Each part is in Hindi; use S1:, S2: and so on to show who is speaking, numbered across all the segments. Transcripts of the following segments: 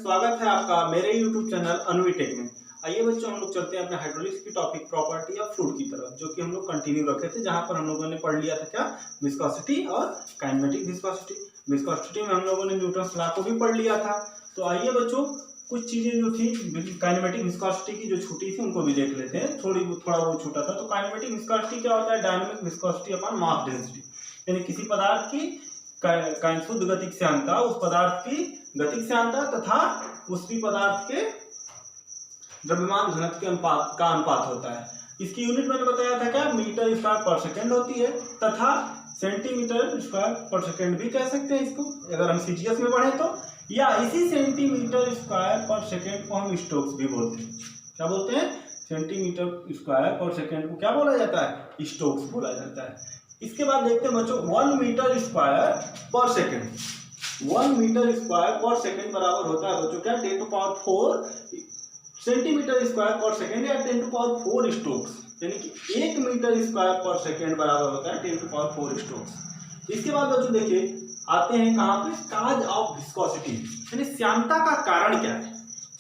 S1: स्वागत है आपका मेरे YouTube चैनल अनविटेक में। आइए बच्चों, हम लोग चलते हैं अपने हाइड्रोलिक्स की टॉपिक प्रॉपर्टी ऑफ फ्लूइड की तरफ, जो कि हम लोग कंटिन्यू रखे थे, जहां पर हम लोगों ने पढ़ लिया था क्या, विस्कोसिटी और काइनेमेटिक विस्कोसिटी। विस्कोसिटी में हम लोगों ने न्यूटन्स लॉ को भी पढ़ लिया था। तो आइए बच्चों, कुछ चीजें जो थी काइनेमेटिक विस्कोसिटी की जो छूटी थी उनको भी देख लेते हैं। थोड़ा वो छूटा था। तो काइनेमेटिक विस्कोसिटी क्या होता है? Dynamic viscosity upon mass density, यानी किसी पदार्थ की शुद्ध गतिक श्यानता, उस पदार्थ की गतिक श्यानता तथा उसी पदार्थ के द्रव्यमान घनत्व के अनुपात होता है। इसकी यूनिट मैंने बताया था क्या, मीटर स्क्वायर पर सेकेंड होती है, तथा सेंटीमीटर स्क्वायर पर सेकेंड भी कह सकते हैं इसको, अगर हम सीजीएस में पढ़े तो। या इसी सेंटीमीटर स्क्वायर पर सेकेंड को हम स्टोक्स भी बोलते हैं। क्या बोलते हैं? सेंटीमीटर स्क्वायर पर सेकेंड को क्या बोला जाता है? स्टोक्स बोला जाता है। इसके बाद देखते हैं बच्चों, 1 मीटर स्क्वायर पर सेकेंड। 1 मीटर स्क्वायर पर सेकेंड बराबर होता है बच्चों क्या, 10⁴ सेंटीमीटर स्क्वायर पर सेकेंड या 10⁴ स्टोक्स, यानी कि 1 मीटर स्क्वायर पर सेकेंड बराबर होता है 10⁴ स्टोक्स। इसके बाद बच्चों देखिए, आते हैं कहां पे, काज ऑफ विस्कोसिटी, यानी श्यानता का कारण क्या है,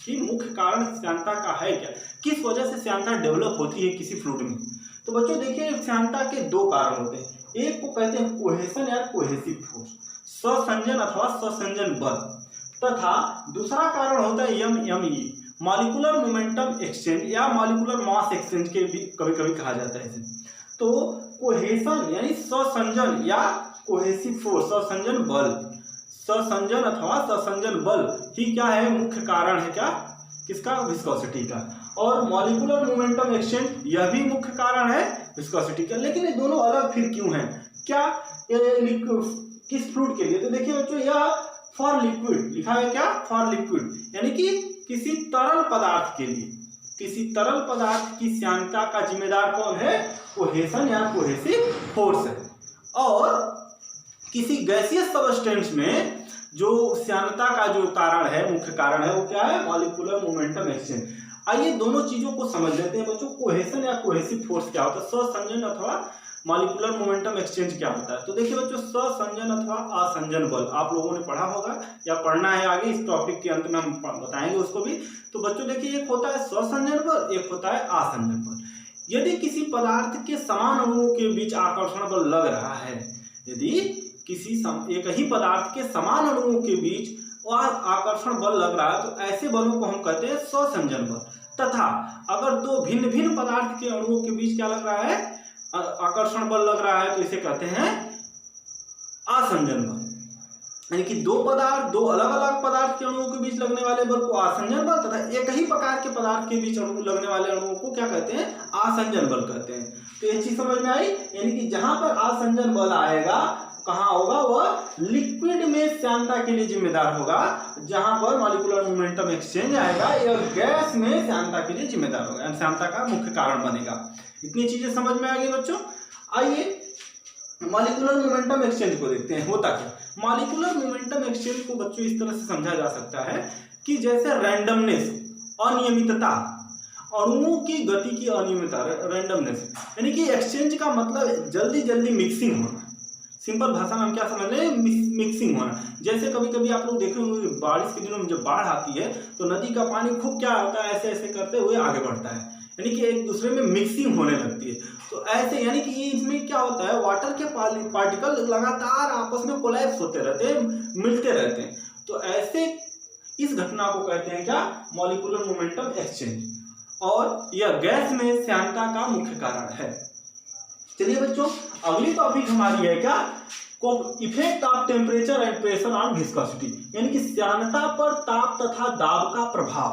S1: कि मुख्य कारण श्यानता का है क्या, किस वजह से श्यानता डेवलप होती है किसी फ्लूइड में। तो बच्चों देखिए, श्यानता के दो कारण होते हैं। एक को कहते हैं कोहेशन या कोहेसिव फोर्स, स्वसंजन अथवा स्वसंजन बल, तथा दूसरा कारण होता है MME, मॉलिक्यूलर मोमेंटम एक्सचेंज या मॉलिक्यूलर मास एक्सचेंज के भी कभी कभी कहा जाता है इसे। तो कोहेशन यानी स्वसंजन या कोहेसिव फोर्स, स्वसंजन बल, स्वसंजन अथवा स्वसंजन बल ही क्या है, मुख्य कारण है क्या, किसका, विस्कोसिटी का। और मॉलिक्यूलर मोमेंटम एक्सचेंज यह भी मुख्य कारण है विस्कोसिटी का। लेकिन ये दोनों अलग फिर क्यों हैं, क्या किस फ्लूइड के लिए? तो देखिए बच्चों, यह फॉर लिक्विड लिखा है क्या, फॉर लिक्विड, यानी कि किसी तरल पदार्थ के लिए, किसी तरल पदार्थ की श्यानता का जिम्मेदार कौन है, कोहेशन या कोहेसिव फोर्स है। और किसी गैसियस सबस्टेंस में जो श्यानता का जो कारण है, मुख्य कारण है, वो क्या है, मॉलिक्यूलर मोमेंटम एक्सचेंज। आइए दोनों चीजों को समझ लेते हैं बच्चों। कोहेशन या कोहेसिव फोर्स क्या होता है, स्वसंजन अथवा मॉलिक्यूलर मोमेंटम एक्सचेंज क्या होता है। तो देखिए बच्चों, स्वसंजन अथवा आसंजन बल आप लोगों ने पढ़ा होगा या पढ़ना है आगे, इस टॉपिक के अंत में हम बताएंगे उसको भी। तो बच्चों देखिए, एक होता है स्वसंजन बल, एक होता है आसंजन बल। यदि किसी पदार्थ के समान अणुओं के बीच आकर्षण बल लग रहा है, यदि किसी एक ही पदार्थ के समान अणुओं के बीच और आकर्षण बल लग रहा है, तो ऐसे बलों को हम कहते हैं स्वसंजन बल। तथा अगर दो भिन्न भिन्न पदार्थ के अणुओं के बीच क्या लग रहा है, आकर्षण बल लग रहा है, तो इसे कहते हैं आसंजन बल। यानी कि दो अलग अलग पदार्थ के अणुओं के बीच लगने वाले बल को आसंजन बल, तथा एक ही प्रकार के पदार्थ के बीच लगने वाले अणुओं को क्या कहते हैं, आसंजन बल कहते हैं। तो ये चीज समझ में आई, यानी कि जहां पर आसंजन बल आएगा कहाँ होगा, वह लिक्विड में श्यानता के लिए जिम्मेदार होगा, जहां पर मॉलिक्यूलर मोमेंटम एक्सचेंज आएगा यह गैस में श्यानता के लिए जिम्मेदार होगा, श्यानता का मुख्य कारण बनेगा। इतनी चीजें समझ में आ गई बच्चों। आइए मॉलिक्यूलर मोमेंटम एक्सचेंज को देखते हैं, होता क्या। मॉलिक्यूलर मोमेंटम एक्सचेंज को बच्चों इस तरह से समझा जा सकता है कि जैसे रैंडमनेस, अनियमितता, अणुओं की गति की अनियमितता, रैंडमनेस, यानी कि एक्सचेंज का मतलब जल्दी जल्दी मिक्सिंग होना। सिंपल भाषा में हम क्या समझ रहे हैं, मिक्सिंग होना। जैसे कभी कभी आप लोग देखे होंगे, बारिश के दिनों में जब बाढ़ आती है तो नदी का पानी खूब क्या होता है, ऐसे ऐसे करते हुए आगे बढ़ता है, यानी कि एक दूसरे में मिक्सिंग होने लगती है। तो ऐसे यानी कि इसमें क्या होता है, वाटर के पार्टिकल लगातार आपस में कोलैप्स होते रहते हैं, मिलते रहते हैं। तो ऐसे इस घटना को कहते हैं क्या, मॉलिक्यूलर मोमेंटम एक्सचेंज। और यह गैस में श्यानता का मुख्य कारण है। चलिए बच्चों, अगली टॉपिक हमारी है क्या, effect of temperature and pressure on viscosity, यानी कि श्यानता पर ताप तथा दाब का प्रभाव,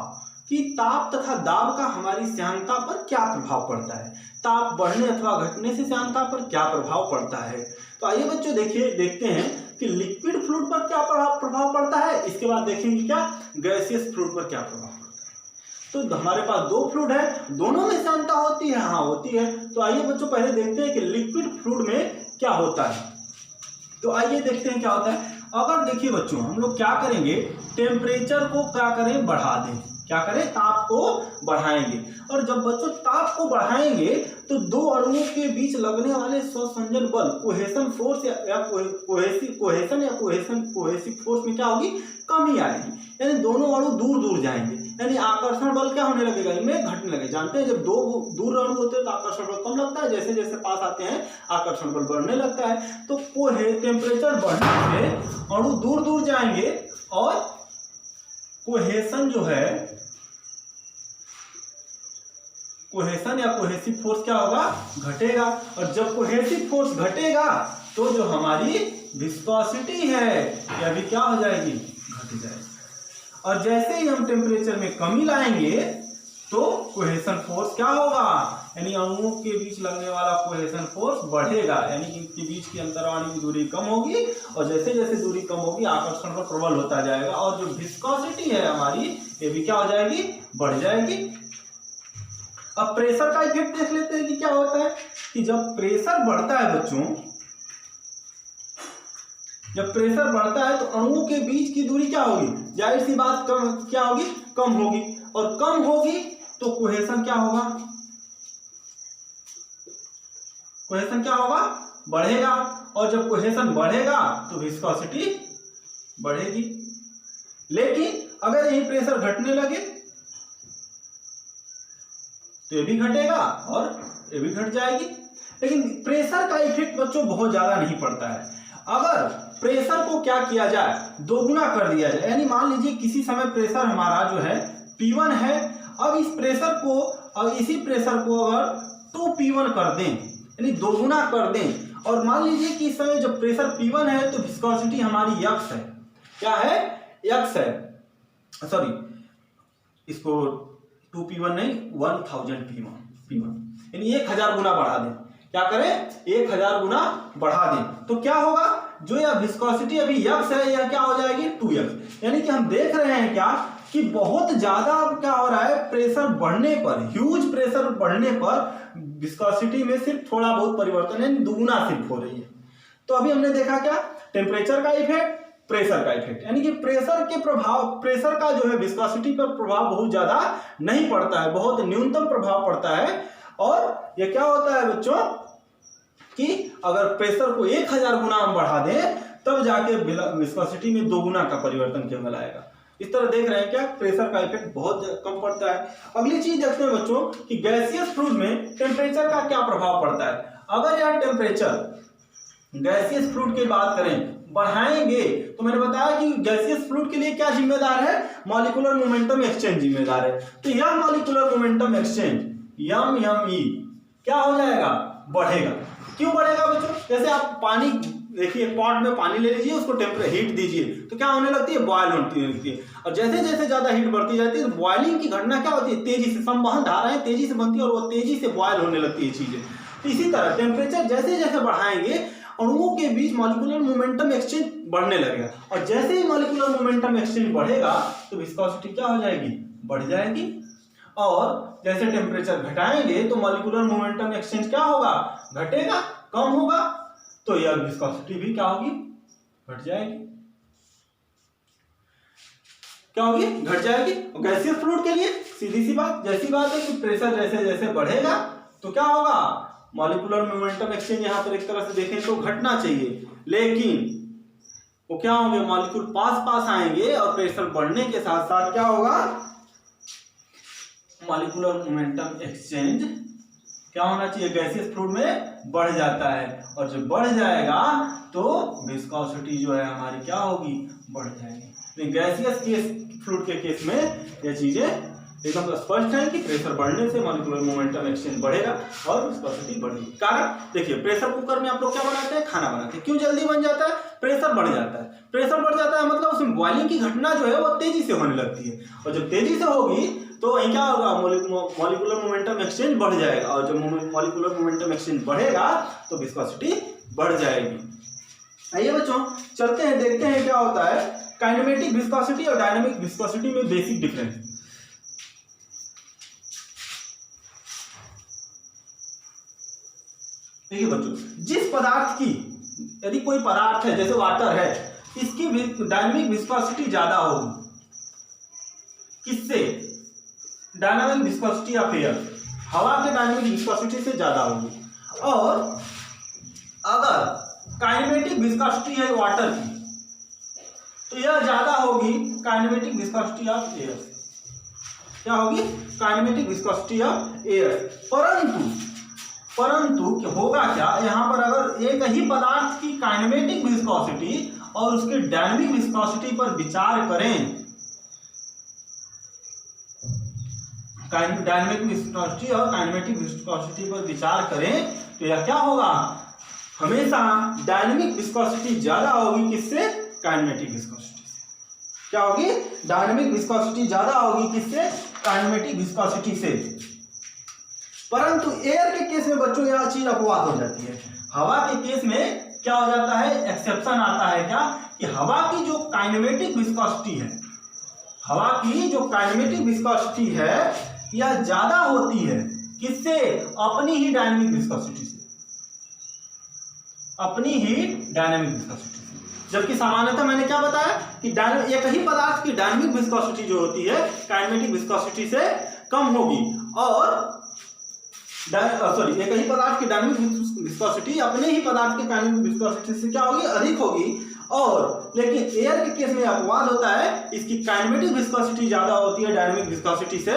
S1: कि ताप तथा दाब का हमारी श्यानता पर क्या प्रभाव पड़ता है, ताप बढ़ने अथवा घटने से श्यानता पर क्या प्रभाव पड़ता है। तो आइए बच्चों देखते हैं कि लिक्विड फ्लूइड पर क्या प्रभाव पड़ता है। इसके बाद देखेंगे क्या, गैसियस फ्लूइड पर क्या प्रभाव। तो हमारे पास दो फ्लूइड है, दोनों में श्यानता होती है, हाँ होती है। तो आइए बच्चों पहले देखते हैं कि लिक्विड फ्लूइड में क्या होता है। तो आइए देखते हैं क्या होता है। अगर देखिए बच्चों, हम लोग क्या करेंगे, टेम्परेचर को क्या करें, बढ़ा दें, क्या करें, ताप को बढ़ाएंगे। और जब बच्चों ताप को बढ़ाएंगे तो दो अणुओं के बीच लगने वाले स्वसंजन बल, कोहेशन फोर्स या कोहेसिव फोर्स में क्या होगी, कमी आएगी, यानी दोनों अणु दूर दूर जाएंगे, यानी आकर्षण बल क्या होने लगेगा, इनमें घटने लगे। जानते हैं जब दो दूर अणु होते हैं तो आकर्षण बल कम लगता है, जैसे जैसे पास आते हैं आकर्षण बल बढ़ने लगता है। तो टेम्परेचर बढ़ने से अणु दूर दूर जाएंगे और कोहेशन जो है, कोहेशन या कोहेसिव फोर्स क्या होगा, घटेगा। और जब कोहेसिव फोर्स घटेगा तो जो हमारी विस्कोसिटी है यह भी क्या हो जाएगी, घट जाएगी। और जैसे ही हम टेम्परेचर में कमी लाएंगे तो कोहेशन फोर्स क्या होगा, यानी अणुओं के बीच लगने वाला कोहेशन फोर्स बढ़ेगा, यानी कि इनके बीच की अंतराणी की दूरी कम होगी और जैसे जैसे दूरी कम होगी आकर्षण पर प्रबल होता जाएगा और जो विस्कोसिटी है हमारी ये भी क्या हो जाएगी, बढ़ जाएगी। अब प्रेशर का इफेक्ट देख लेते हैं कि क्या होता है कि जब प्रेशर बढ़ता है बच्चों, जब प्रेशर बढ़ता है तो अणुओं के बीच की दूरी क्या होगी, जाहिर सी बात कम क्या होगी, कम होगी। और कम होगी तो कोहेशन क्या होगा, कोहेशन क्या होगा, बढ़ेगा। और जब कोहेशन बढ़ेगा तो विस्कोसिटी बढ़ेगी। लेकिन अगर यही प्रेशर घटने लगे तो ये भी घटेगा और ये भी घट जाएगी। लेकिन प्रेशर का इफेक्ट बच्चों बहुत ज्यादा नहीं पड़ता है। अगर प्रेशर को क्या किया जाए, दोगुना कर दिया जाए, यानी मान लीजिए किसी समय प्रेशर हमारा जो है P1 है, अब इस प्रेशर को, अब इसी प्रेशर को अगर 2P1 कर दें, यानी दोगुना कर दें, और मान लीजिए कि इस समय जब प्रेशर P1 है तो विस्कोसिटी हमारी x है, क्या है, x है, सॉरी इसको 2P1 नहीं 1000 P1, यानी 1000 गुना बढ़ा दें, क्या करें, 1000 गुना बढ़ा दें तो क्या होगा, जो यह विस्कोसिटी अभी x है यह क्या हो जाएगी 2x। यानी कि हम देख रहे हैं क्या कि बहुत ज्यादा क्या हो रहा है, प्रेशर बढ़ने पर, ह्यूज प्रेशर बढ़ने पर विस्कोसिटी में सिर्फ थोड़ा बहुत परिवर्तन है, दुगुना सिर्फ हो रही है। तो अभी हमने देखा क्या, टेम्परेचर का इफेक्ट, प्रेशर का इफेक्ट, यानी कि प्रेशर के प्रभाव, प्रेशर का जो है विस्कोसिटी पर प्रभाव बहुत ज्यादा नहीं पड़ता है, बहुत न्यूनतम प्रभाव पड़ता है। और यह क्या होता है बच्चों कि अगर प्रेशर को 1000 गुना हम बढ़ा दें तब जाके विस्कोसिटी में 2 गुना का परिवर्तन केवल आएगा। इस तरह देख रहे हैं क्या, प्रेशर का इफेक्ट बहुत कम पड़ता है। अगली चीज देखते हैं बच्चों कि गैसियस फ्लूइड में टेम्परेचर का क्या प्रभाव पड़ता है। अगर यह टेम्परेचर गैसियस फ्लूइड की बात करें बढ़ाएंगे तो मैंने बताया कि गैसियस फ्लूइड के लिए क्या जिम्मेदार है, मॉलिक्यूलर मोमेंटम एक्सचेंज जिम्मेदार है। तो यह मॉलिक्यूलर मोमेंटम एक्सचेंज MME क्या हो जाएगा, बढ़ेगा। क्यों बढ़ेगा बच्चों, जैसे आप पानी देखिए, पॉट में पानी ले लीजिए, उसको हीट दीजिए तो क्या होने लगती है, बॉयल होती है। और जैसे जैसे ज्यादा हीट बढ़ती जाती है तो बॉइलिंग की घटना क्या होती है, तेजी से, संवहन धाराएं तेजी से बनती है और वो तेजी से बॉयल होने लगती है चीजें। तो इसी तरह टेम्परेचर जैसे जैसे बढ़ाएंगे अणुओं के बीच मॉलिक्यूलर मोमेंटम एक्सचेंज बढ़ने लगेगा, और जैसे ही मॉलिक्यूलर मोमेंटम एक्सचेंज बढ़ेगा तो विस्कोसिटी क्या हो जाएगी, बढ़ जाएगी। और जैसे टेम्परेचर घटाएंगे तो मॉलिक्यूलर मोमेंटम एक्सचेंज क्या होगा, घटेगा, कम होगा, तो यह विस्कोसिटी भी क्या होगी, घट जाएगी। क्या होगी, घट जाएगी। और गैसियस फ्लूइड के लिए सीधी सी बात, जैसी बात है कि प्रेशर जैसे जैसे बढ़ेगा तो क्या होगा, मॉलिक्यूलर मोमेंटम एक्सचेंज यहां पर एक तरह से देखें तो घटना चाहिए, लेकिन वो क्या होंगे, मॉलिक्यूल पास पास आएंगे और प्रेशर बढ़ने के साथ साथ क्या होगा, मॉलिक्यूलर मोमेंटम एक्सचेंज क्या होना चाहिए, गैसियस फ्लूइड में बढ़ जाता है। और जब बढ़ जाएगा तो विस्कोसिटी जो है हमारी क्या होगी, बढ़ जाएगी। गैसियस केस फ्लूइड के केस में ये चीजें एकदम स्पष्ट है कि प्रेशर बढ़ने से मॉलिक्यूलर मोमेंटम एक्सचेंज बढ़ेगा और विस्कोसिटी बढ़ेगी। कारण देखिए, प्रेशर कुकर में आप लोग क्या बनाते हैं, खाना बनाते हैं, क्यों जल्दी बन जाता है, प्रेशर बढ़ जाता है। प्रेशर बढ़ जाता है मतलब उसमें बॉइलिंग की घटना जो है वो तेजी से होने लगती है, और जब तेजी से होगी तो क्या होगा, मॉलिक्यूलर मोमेंटम एक्सचेंज बढ़ जाएगा, और जब मॉलिक्यूलर मोमेंटम एक्सचेंज बढ़ेगा तो विस्कोसिटी बढ़ जाएगी। आइए बच्चों चलते हैं, देखते हैं क्या होता है काइनेमेटिक विस्कोसिटी और डायनामिक विस्कोसिटी में बेसिक डिफरेंस। देखिए बच्चों, जिस पदार्थ की, यदि कोई पदार्थ है जैसे वाटर है, इसकी डायनामिक विस्कोसिटी ज्यादा होगी, किससे, डायनामिक विस्कोसिटी ऑफ एयर, हवा के डायनामिक विस्कोसिटी से ज्यादा होगी। और अगर काइनेमेटिक विस्कोसिटी है वाटर की, तो यह ज्यादा होगी काइनेमेटिक विस्कोसिटी ऑफ एयर। क्या होगी? Kinematic viscosity of air. परंतु होगा क्या यहाँ पर, अगर एक ही पदार्थ की काइनेमेटिक विस्कोसिटी और उसके डायनामिक विस्कोसिटी पर विचार करें, डायनामिक विस्कोसिटी और काइनेमेटिक विस्कोसिटी पर विचार करें तो यह क्या होगा? हमेशा डायनामिक विस्कोसिटी ज्यादा होगी किससे? काइनेमेटिक विस्कोसिटी से। क्या होगी? डायनामिक विस्कोसिटी ज्यादा होगी किससे? काइनेमेटिक विस्कोसिटी से। परंतु एयर के केस में बच्चों यह चीज अपवाद हो जाती है। हवा के केस में क्या हो जाता है? एक्सेप्शन आता है। क्या? कि हवा की जो काइनेमेटिक विस्कोसिटी है, हवा की जो काइनेमेटिक विस्कोसिटी है यह ज्यादा होती है किससे? अपनी ही डायनामिक विस्कोसिटी से, अपनी ही डायनामिक विस्कोसिटी से। जबकि सामान्यतः मैंने क्या बताया कि एक ही पदार्थ की डायनामिक विस्कोसिटी जो होती है काइनेमेटिक विस्कोसिटी से कम होगी, और एक ही पदार्थ की डायनामिक विस्कोसिटी अपने ही पदार्थ की काइनेमेटिक विस्कोसिटी से क्या होगी? अधिक होगी। और लेकिन एयर के केस में अपवाद होता है, इसकी काइनेमेटिक विस्कोसिटी ज्यादा होती है डायनामिक विस्कोसिटी से